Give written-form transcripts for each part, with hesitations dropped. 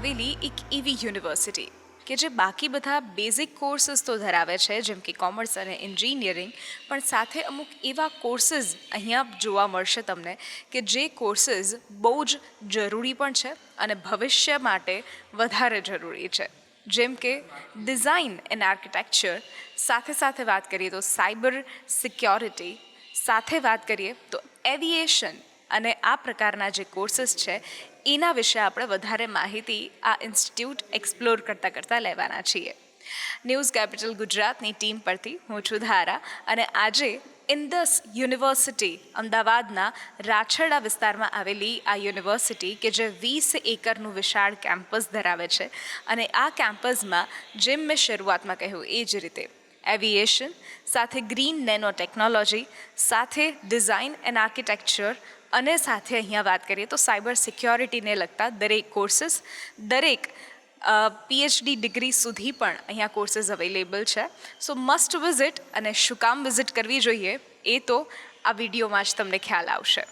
આવેલી એક એવી યુનિવર્સિટી કે જે બાકી બધા બેઝિક કોર્સીસ તો ધરાવે છે, જેમ કે કોમર્સ અને એન્જિનિયરિંગ, પણ સાથે અમુક એવા કોર્સીસ અહીંયા જોવા મળશે તમને કે જે કોર્સીસ બહુ જ જરૂરી પણ છે અને ભવિષ્ય માટે વધારે જરૂરી છે, જેમ કે ડિઝાઇન એન્ડ આર્કિટેક્ચર, સાથે સાથે વાત કરીએ તો સાયબર સિક્યોરિટી, સાથે વાત કરીએ તો એવિએશન અને આ પ્રકારના જે કોર્સીસ છે એના વિશે આપણે વધારે માહિતી આ ઇન્સ્ટિટ્યૂટ એક્સપ્લોર કરતાં લેવાના છીએ. ન્યૂઝ કેપિટલ ગુજરાતની ટીમ પરથી હું છું ધારા અને આજે ઇન્ડસ યુનિવર્સિટી અમદાવાદના રાછડા વિસ્તારમાં આવેલી આ યુનિવર્સિટી કે જે 20 એકરનું વિશાળ કેમ્પસ ધરાવે છે અને આ કેમ્પસમાં જેમ મેં શરૂઆતમાં કહ્યું એ જ રીતે એવિએશન સાથે ગ્રીન નેનો ટેકનોલોજી, સાથે ડિઝાઇન એન્ડ આર્કિટેક્ચર અને સાથે અહીંયા વાત કરીએ તો સાયબર સિક્યોરિટીને લગતા દરેક કોર્સીસ, દરેક પીએચડી ડિગ્રી સુધી પણ અહીંયા કોર્સીસ અવેલેબલ છે. સો મસ્ટ વિઝિટ, અને શું કામ વિઝિટ કરવી જોઈએ એ તો આ વિડીયોમાં જ તમને ખ્યાલ આવશે.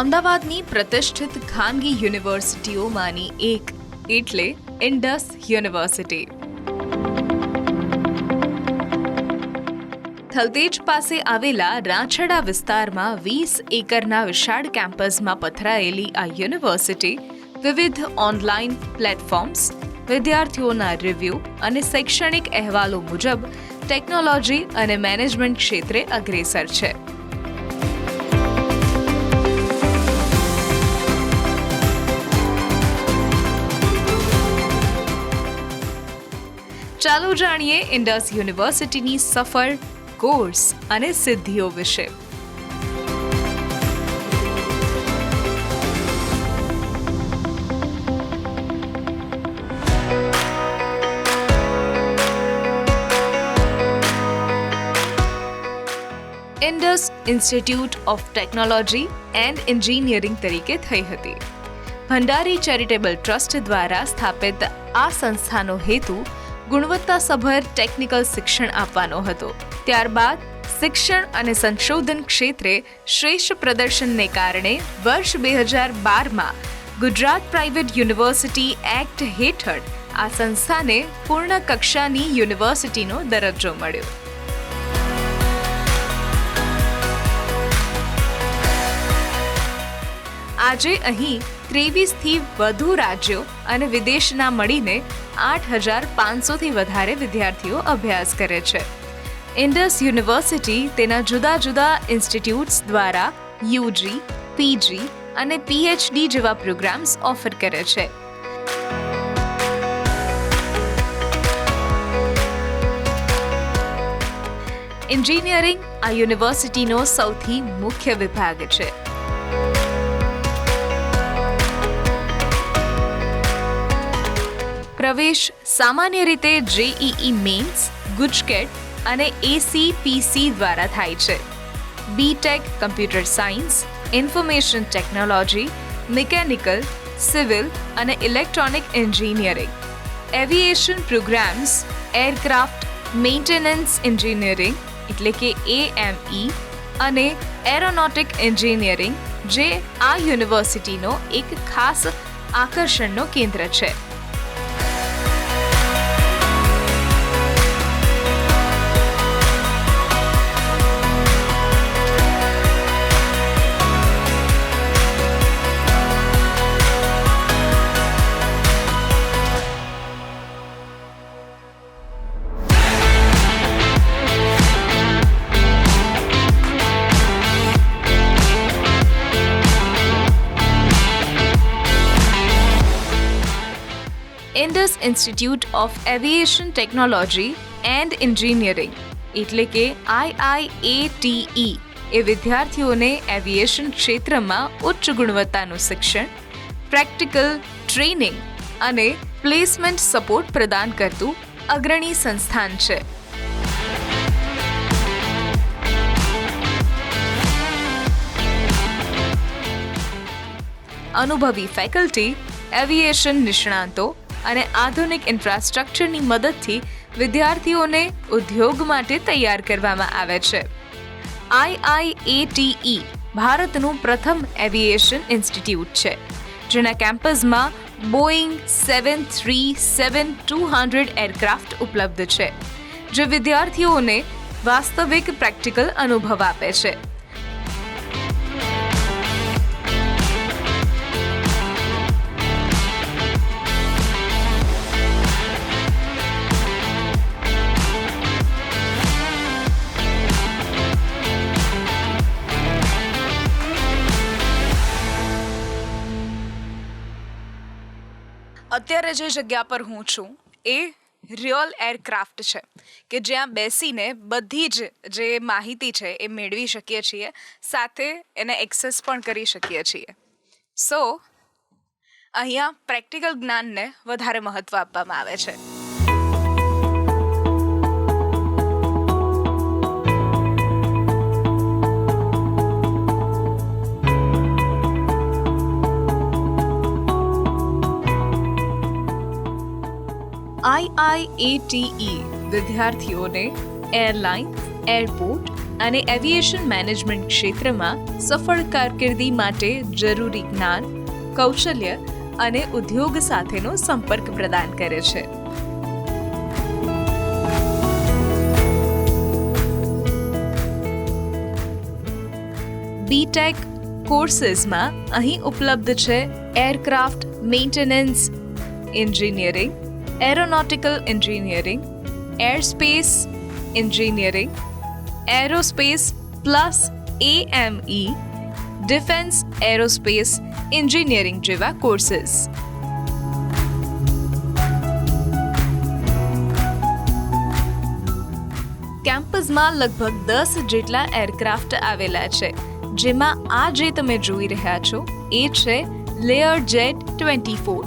અમદાવાદની પ્રતિષ્ઠિત ખાનગી યુનિવર્સિટીઓમાંની એક એટલે ઇન્ડસ યુનિવર્સિટી. થલતેજ પાસે આવેલા રાછડા વિસ્તારમાં 20 એકરના વિશાળ કેમ્પસમાં પથરાયેલી આ યુનિવર્સિટી વિવિધ ઓનલાઈન પ્લેટફોર્મ્સ, વિદ્યાર્થીઓના રિવ્યૂ અને શૈક્ષણિક અહેવાલો મુજબ ટેકનોલોજી અને મેનેજમેન્ટ ક્ષેત્રે અગ્રેસર છે. ચાલો જાણીએ ઇન્ડસ યુનિવર્સિટીની સફળ કોર્સ અને સિદ્ધિઓ વિશે. Indus institute of technology and engineering તરીકે થઈ હતી. ભંડારી ચેરિટેબલ ટ્રસ્ટ દ્વારા સ્થાપિત આ સંસ્થાનો હેતુ ગુણવત્તાસભર ટેકનિકલ શિક્ષણ આપવાનો હતો. ત્યારબાદ શિક્ષણ અને સંશોધન ક્ષેત્રે શ્રેષ્ઠ પ્રદર્શનને કારણે વર્ષ 2012માં ગુજરાત પ્રાઇવેટ યુનિવર્સિટી એક્ટ હેઠળ આ સંસ્થાને પૂર્ણ કક્ષાની યુનિવર્સિટીનો દરજ્જો મળ્યો. આજે અહીં 23થી વધુ રાજ્યો અને વિદેશના મળીને 8,500થી વધારે વિદ્યાર્થીઓ અભ્યાસ કરે છે. ઇન્ડસ યુનિવર્સિટી તેના જુદા જુદા ઇન્સ્ટિટ્યૂટ્સ દ્વારા યુજી, પીજી અને પીએચડી જેવા પ્રોગ્રામ્સ ઓફર કરે છે. એન્જિનિયરિંગ આ યુનિવર્સિટીનો સૌથી મુખ્ય વિભાગ છે. પ્રવેશ સામાન્ય રીતે જેઈઈ મેન્સ, ગુજકેટ અને એસીપીસી દ્વારા થાય છે. BTech computer science, information technology, mechanical, civil અને electronic engineering, aviation programmes, aircraft maintenance engineering એટલે કે એએમઈ અને એરોનોટિક એન્જિનિયરિંગ જે આ યુનિવર્સિટીનો એક ખાસ આકર્ષણનો કેન્દ્ર છે. Indus institute of aviation technology and engineering એટલે કે IIATE એ વિદ્યાર્થીઓને એવિએશન ક્ષેત્રમાં ઉચ્ચ ગુણવત્તાનું શિક્ષણ, પ્રેક્ટિકલ ટ્રેનિંગ અને પ્લેસમેન્ટ સપોર્ટ પ્રદાન કરતું અગ્રણી સંસ્થાન છે. અનુભવી ફેકલ્ટી, એવિએશન નિષ્ણાંતો અને આધુનિક ઇન્ફ્રાસ્ટ્રક્ચરની મદદથી વિદ્યાર્થીઓને ઉદ્યોગ માટે તૈયાર કરવામાં આવે છે. IIATE ભારતનું પ્રથમ એવિએશન ઇન્સ્ટિટ્યૂટ છે, જેના કેમ્પસમાં બોઈંગ 737-200 એરક્રાફ્ટ ઉપલબ્ધ છે, જે વિદ્યાર્થીઓને વાસ્તવિક પ્રેક્ટિકલ અનુભવ આપે છે. અત્યારે જે જગ્યા પર હું છું એ રિયલ એરક્રાફ્ટ છે કે જ્યાં બેસીને બધી જ જે માહિતી છે એ મેળવી શકીએ છીએ, સાથે એને એક્સેસ પણ કરી શકીએ છીએ. સો અહીંયા પ્રેક્ટિકલ જ્ઞાનને વધારે મહત્ત્વ આપવામાં આવે છે. IIATE વિદ્યાર્થીઓને એરલાઇન, એરપોર્ટ અને એવિએશન મેનેજમેન્ટ ક્ષેત્રમાં સફળ કારકિર્દી માટે જરૂરી જ્ઞાન, કૌશલ્ય અને ઉદ્યોગ સાથેનો સંપર્ક પ્રદાન કરે છે. બીટેક કોર્સીસમાં અહીં ઉપલબ્ધ છે aircraft maintenance engineering, aeronautical engineering, airspace engineering, aerospace plus AME, defence aerospace engineering જેવા કોર્સીસ. કેમ્પસમાં લગભગ 10 જેટલા એરક્રાફ્ટ આવેલા છે, જેમાં આ જે તમે જોઈ રહ્યા છો એ છે લેયરજેટ 24,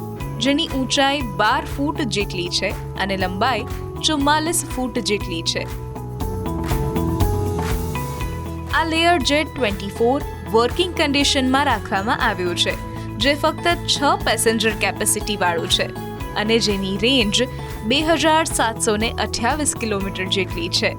જેની ઊંચાઈ 12 ફૂટ જેટલી છે અને લંબાઈ 44 ફૂટ જેટલી છે. આ લેયરજેટ 24 વર્કિંગ કન્ડિશનમાં રાખવામાં આવ્યું છે, જે ફક્ત 6 પેસેન્જર કેપેસિટી વાળું છે અને જેની રેન્જ 2728 કિલોમીટર જેટલી છે.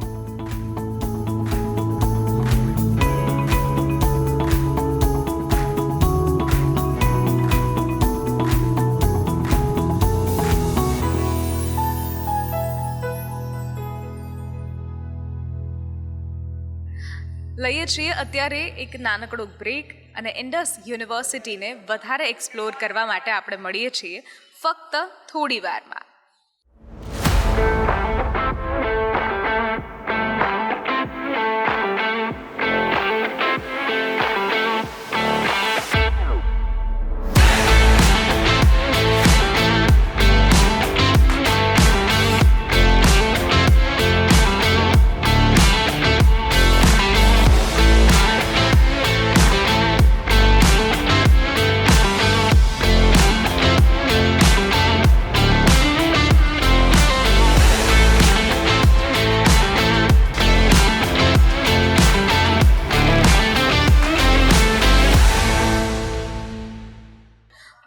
લઈએ છીએ અત્યારે એક નાનકડો બ્રેક અને ઇન્ડસ યુનિવર્સિટીને વધારે એક્સપ્લોર કરવા માટે આપણે મળીએ છીએ ફક્ત થોડી વારમાં.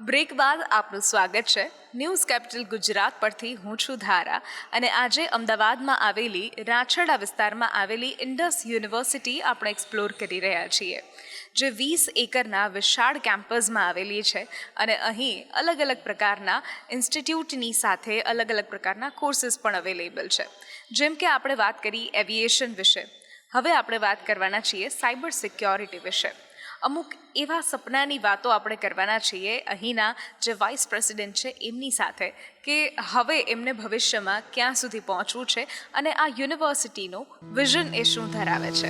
બ્રેક બાદ આપનું સ્વાગત છે ન્યૂઝ કેપિટલ ગુજરાત પરથી. હું છું ધારા અને આજે અમદાવાદમાં આવેલી રાછડા વિસ્તારમાં આવેલી ઇન્ડસ યુનિવર્સિટી આપણે એક્સપ્લોર કરી રહ્યા છીએ, જે 20 એકરના વિશાળ કેમ્પસમાં આવેલી છે અને અહીં અલગ અલગ પ્રકારના ઇન્સ્ટિટ્યૂટની સાથે અલગ અલગ પ્રકારના કોર્સીસ પણ અવેલેબલ છે. જેમ કે આપણે વાત કરી એવિએશન વિશે, હવે આપણે વાત કરવાના છીએ સાયબર સિક્યોરિટી વિશે. અમુક એવા સપનાની વાતો આપણે કરવાના છીએ અહીંના જે વાઇસ પ્રેસિડેન્ટ છે એમની સાથે, કે હવે એમને ભવિષ્યમાં ક્યાં સુધી પહોંચવું છે અને આ યુનિવર્સિટીનું વિઝન એ શું ધરાવે છે.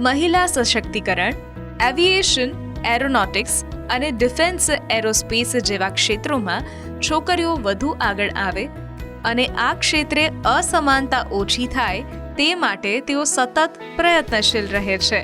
મહિલા સશક્તિકરણ, એવિએશન, એરોનોટિક્સ અને ડિફેન્સ એરોસ્પેસ જેવા ક્ષેત્રોમાં છોકરીઓ વધુ આગળ આવે અને આ ક્ષેત્રે અસમાનતા ઓછી થાય તે માટે તેઓ સતત પ્રયત્નશીલ રહે છે.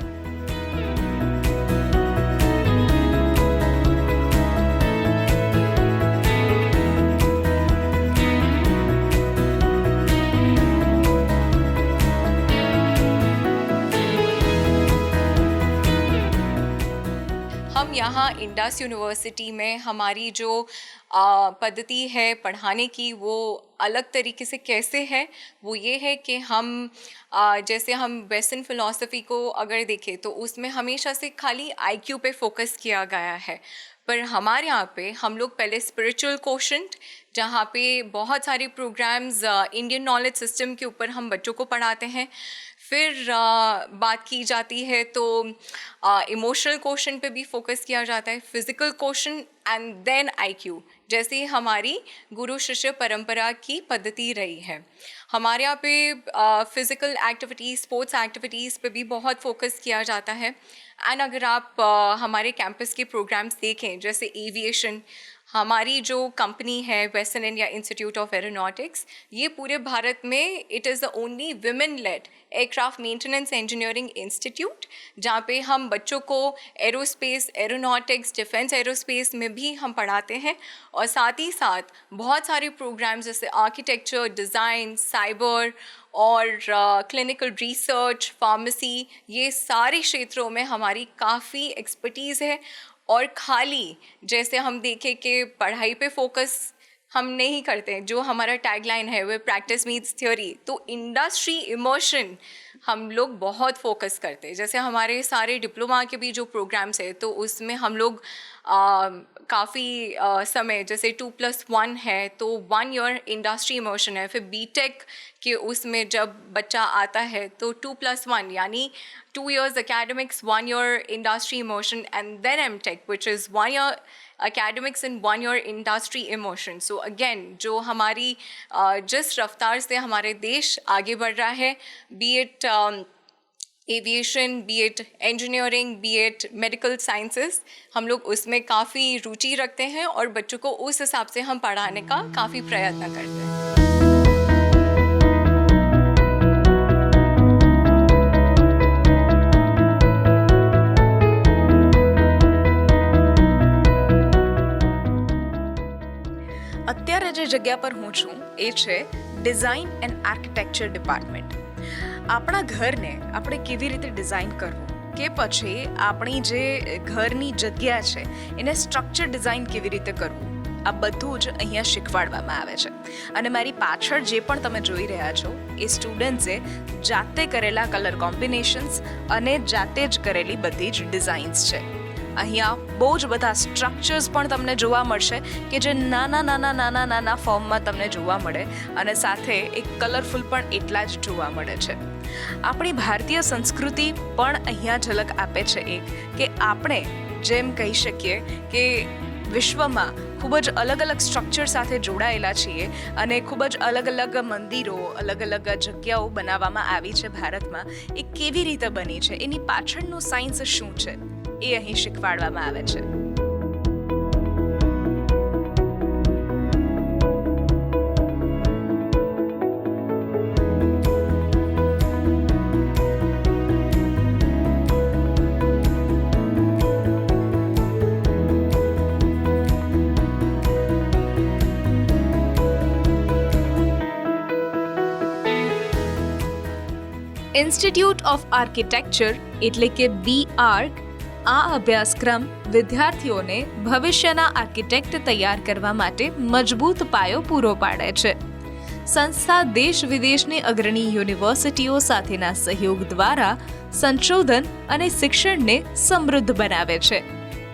हम यहाँ इंडस यूनिवर्सिटी में हमारी जो पद्धति है पढ़ाने की वो अलग तरीके से कैसे है, वो ये है कि हम जैसे हम वेस्टर्न फिलॉसफी को अगर देखें तो उसमें हमेशा से खाली आईक्यू पे फोकस किया गया है, पर हमारे यहाँ पे हम लोग पहले स्पिरिचुअल कोशेंट, जहाँ पे बहुत सारे प्रोग्राम्स इंडियन नॉलेज सिस्टम के ऊपर हम बच्चों को पढ़ाते हैं. फिर बात की जाती है तो इमोशनल क्वेश्चन पे भी फोकस किया जाता है, physical question and then IQ, जैसी हमारी गुरु शिष्य परंपरा की पद्धति रही है. हमारे यहाँ पे फिज़िकल एक्टिविटीज़, स्पोर्ट्स एक्टिविटीज़ पे भी बहुत फोकस किया जाता है. एंड अगर आप हमारे कैंपस के प्रोग्राम्स देखें, जैसे एविएशन, हमारी जो कंपनी है western India institute of aeronautics, ये पूरे भारत में it is the only women lead aircraft maintenance engineering institute, जहाँ पे हम बच्चों को एरोस्पेस, एरोनॉटिक्स, डिफेंस एरोस्पेस में भी हम पढ़ाते हैं. और साथ ही साथ बहुत सारे प्रोग्राम्स जैसे आर्किटेक्चर, डिज़ाइन, साइबर और क्लिनिकल रिसर्च, फार्मेसी, ये सारे क्षेत्रों में हमारी काफ़ी एक्सपर्टीज़ है. और खाली जैसे हम देखें कि पढ़ाई पे फोकस हम नहीं करते, जो हमारा टैगलाइन है वो प्रैक्टिस मीट्स थ्योरी, तो इंडस्ट्री इमर्शन हम लोग बहुत फोकस करते हैं. जैसे हमारे सारे डिप्लोमा के भी जो प्रोग्राम्स है तो उसमें हम लोग काफ़ी समय, जैसे 2+1 है तो 1 ईयर इंडस्ट्री इमर्शन है. फिर बीटेक के उसमें जब बच्चा आता है तो 2+1 यानी 2 years academics, 1 year industry immersion, and then MTech, which is 1 year academics and 1 year industry immersion. So again, जो हमारी जिस रफ्तार से हमारे देश आगे बढ़ रहा है, be it aviation, be it engineering, be it medical sciences, हम लोग उसमें काफ़ी रुचि रखते हैं और बच्चों को उस हिसाब से हम पढ़ाने का काफ़ी प्रयत्न करते हैं. અત્યારે જે જગ્યા પર હું છું એ છે ડિઝાઇન એન્ડ આર્કિટેક્ચર ડિપાર્ટમેન્ટ. આપણા ઘરને આપણે કેવી રીતે ડિઝાઇન કરવું, કે પછી આપણી જે ઘરની જગ્યા છે એને સ્ટ્રક્ચર ડિઝાઇન કેવી રીતે કરવું, આ બધું જ અહીંયા શીખવાડવામાં આવે છે. અને મારી પાછળ જે પણ તમે જોઈ રહ્યા છો એ સ્ટુડન્ટ્સે જાતે કરેલા કલર કોમ્બિનેશન્સ અને જાતે જ કરેલી બધી જ ડિઝાઇન્સ છે. અહીંયા બહુ જ બધા સ્ટ્રક્ચર્સ પણ તમને જોવા મળશે કે જે નાના ફોર્મમાં તમને જોવા મળે અને સાથે એક કલરફુલ પણ એટલા જ જોવા મળે છે. આપણી ભારતીય સંસ્કૃતિ પણ અહીંયા ઝલક આપે છે એક, કે આપણે જેમ કહી શકીએ કે વિશ્વમાં ખૂબ જ અલગ અલગ સ્ટ્રક્ચર સાથે જોડાયેલા છીએ અને ખૂબ જ અલગ અલગ મંદિરો, અલગ અલગ જગ્યાઓ બનાવવામાં આવી છે ભારતમાં. એ કેવી રીતે બની છે, એની પાછળનું સાયન્સ શું છે એ અહીં શીખવાડવામાં આવે છે. ઇન્સ્ટિટ્યૂટ ઓફ આર્કિટેક્ચર એટલે કે BARC આ અભ્યાસક્રમ વિદ્યાર્થીઓને ભવિષ્યના આર્કિટેક્ટ તૈયાર કરવા માટે મજબૂત પાયો પૂરો પાડે છે. સંસ્થા દેશ વિદેશની અગ્રણી યુનિવર્સિટીઓ સાથેના સહયોગ દ્વારા સંશોધન અને શિક્ષણને સમૃદ્ધ બનાવે છે.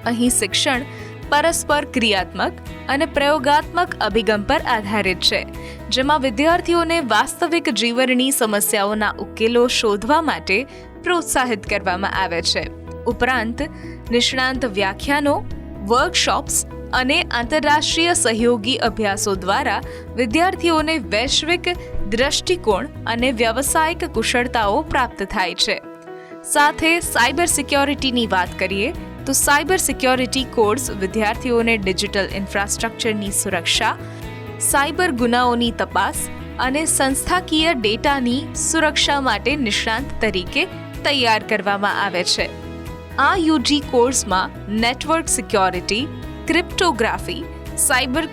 અહીં શિક્ષણ પરસ્પર ક્રિયાત્મક અને પ્રયોગાત્મક અભિગમ પર આધારિત છે, જેમાં વિદ્યાર્થીઓને વાસ્તવિક જીવનની સમસ્યાઓના ઉકેલો શોધવા માટે પ્રોત્સાહિત કરવામાં આવે છે. ઉપરાંત નિષ્ણાંત વ્યાખ્યાનો, વર્કશોપ્સ અને આંતરરાષ્ટ્રીય સહયોગી અભ્યાસો દ્વારા વિદ્યાર્થીઓને વૈશ્વિક દૃષ્ટિકોણ અને વ્યાવસાયિક કુશળતાઓ પ્રાપ્ત થાય છે. સાથે સાયબર સિક્યોરિટીની વાત કરીએ તો સાયબર સિક્યોરિટી કોર્સ વિદ્યાર્થીઓને ડિજિટલ ઇન્ફ્રાસ્ટ્રક્ચરની સુરક્ષા, સાયબર ગુનાઓની તપાસ અને સંસ્થાકીય ડેટાની સુરક્ષા માટે નિષ્ણાંત તરીકે તૈયાર કરવામાં આવે છે. આ યુજી કોર્સમાં network security, cryptography, cyber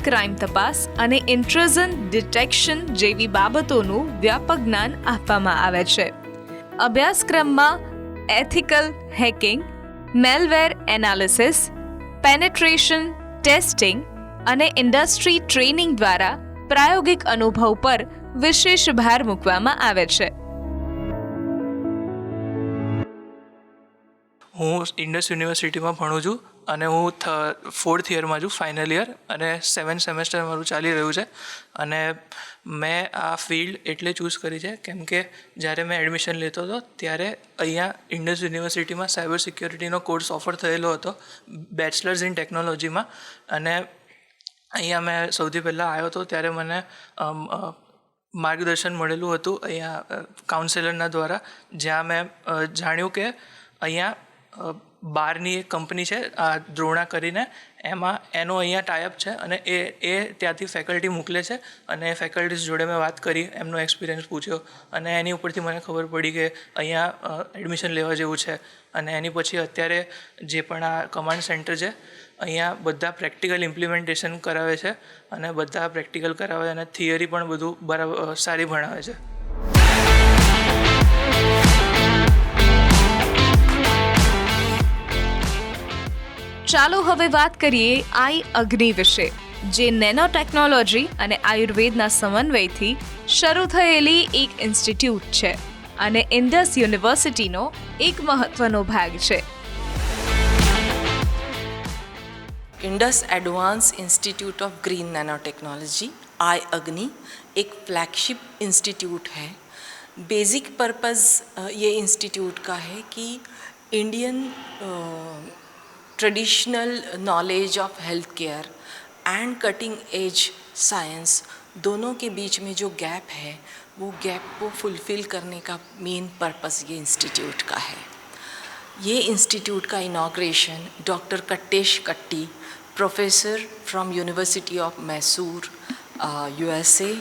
crime તપાસ અને ઇન્ટ્રુઝન ડિટેક્શન જેવી બાબતોનું વ્યાપક જ્ઞાન આપવામાં આવે છે. અભ્યાસક્રમમાં ethical hacking, malware analysis, penetration testing અને ઇન્ડસ્ટ્રી ટ્રેનિંગ દ્વારા પ્રાયોગિક અનુભવ પર વિશેષ ભાર મૂકવામાં આવે છે. હું ઇન્ડસ યુનિવર્સિટીમાં ભણું છું અને હું 4th યરમાં છું, ફાઇનલ યર, અને 7th સેમેસ્ટર મારું ચાલી રહ્યું છે. અને મેં આ ફિલ્ડ એટલે ચૂઝ કરી છે કેમ કે જ્યારે મેં એડમિશન લેતો હતો ત્યારે અહીંયા ઇન્ડસ યુનિવર્સિટીમાં સાયબર સિક્યોરિટીનો કોર્સ ઓફર થયેલો હતો, બેચલર્સ ઇન ટેકનોલોજીમાં. અને અહીંયા મેં સૌથી પહેલાં આવ્યો હતો ત્યારે મને માર્ગદર્શન મળેલું હતું અહીંયા કાઉન્સેલરના દ્વારા, જ્યાં મેં જાણ્યું કે અહીંયા બહારની એક કંપની છે આ દ્રોણા કરીને, એનો અહીંયા ટાઈઅપ છે અને એ ત્યાંથી ફેકલ્ટી મોકલે છે. અને એ ફેકલ્ટીઝ જોડે મેં વાત કરી, એમનો એક્સપિરિયન્સ પૂછ્યો અને એની ઉપરથી મને ખબર પડી કે અહીંયા એડમિશન લેવા જેવું છે. અને એની પછી અત્યારે જે પણ આ કમાન્ડ સેન્ટર છે અહીંયા બધા પ્રેક્ટિકલ ઇમ્પ્લિમેન્ટેશન કરાવે છે અને બધા પ્રેક્ટિકલ કરાવે અને થિયરી પણ બધું બરાબર સારી ભણાવે છે. ચાલો હવે વાત કરીએ iAgni વિશે, જે નેનો ટેકનોલોજી અને આયુર્વેદના સમન્વયથી શરૂ થયેલી એક ઇન્સ્ટિટ્યૂટ છે અને ઇન્ડસ યુનિવર્સિટીનો એક મહત્વનો ભાગ છે. Indus advance institute of green nano technology iAgni एक फ्लैगशिप इंस्टीट्यूट है. बेसिक पर्पस ये इंस्टीट्यूट का है कि Indian traditional knowledge of health care and cutting edge science दोनों के बीच में जो गैप है वो गैप को फुलफ़िल करने का मेन पर्पस ये इंस्टीट्यूट का है. ये इंस्टीट्यूट का इनॉग्रेशन डॉक्टर कट्टेश कट्टी, professor from university of Mysore USA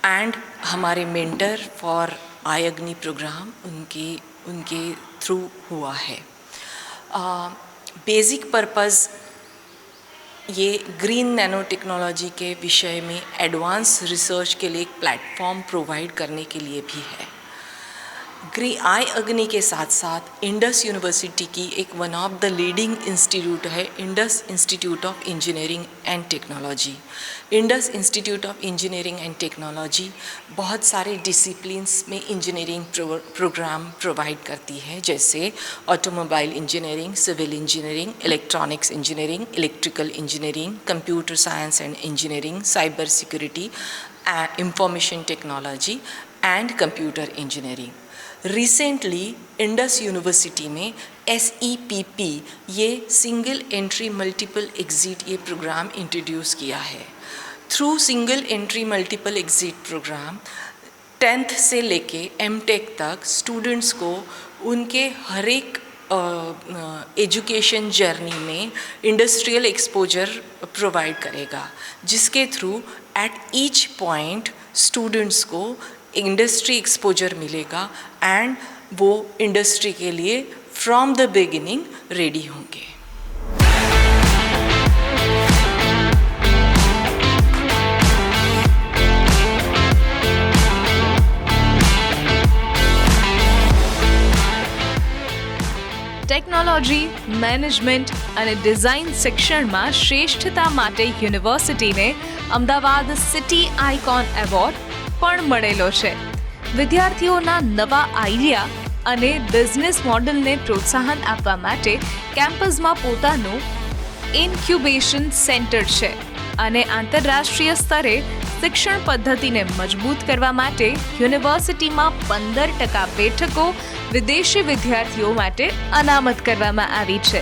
and हमारे मेंटर फॉर iAgni प्रोग्राम उनके थ्रू हुआ है. बेसिक पर्पस ये ग्रीन नैनो टेक्नोलॉजी के विषय में एडवांस रिसर्च के लिए एक प्लेटफॉर्म प्रोवाइड करने के लिए भी है. iAgni के साथ साथ इंडस यूनिवर्सिटी की एक one of the leading institute है Indus institute of engineering and technology. Indus institute of engineering and technology बहुत सारे डिसिप्लिन्स में इंजीनियरिंग प्रोग्राम प्रोवाइड करती है, जैसे automobile engineering, civil engineering, electronics engineering, electrical engineering, computer science and engineering, cyber security, information technology and computer engineering. Recently Indus university में SEPP ये single entry multiple exit ये programme introduce किया है. Through single entry multiple exit programme 10th से लेके MTech तक students को उनके हर एक एजुकेशन जर्नी में इंडस्ट्रियल एक्सपोजर प्रोवाइड करेगा, जिसके through at each point students को इंडस्ट्री एक्सपोजर मिलेगा एंड वो इंडस्ट्री के लिए फ्रॉम द बिगिनिंग रेडी होंगे. ટેકનોલોજી, મેનેજમેન્ટ અને ડિઝાઇન શિક્ષણમાં શ્રેષ્ઠતા માટે યુનિવર્સિટીને અમદાવાદ સિટી આઇકોન એવોર્ડ પણ મળેલો છે. વિદ્યાર્થીઓના નવા આઈડિયા અને બિઝનેસ મોડેલને પ્રોત્સાહન આપવા માટે કેમ્પસમાં પોતાનું ઇન્ક્યુબેશન સેન્ટર છે અને આંતરરાષ્ટ્રીય સ્તરે શિક્ષણ પદ્ધતિને મજબૂત કરવા માટે યુનિવર્સિટીમાં 15% બેઠકો વિદેશી વિદ્યાર્થીઓ માટે અનામત કરવામાં આવી છે.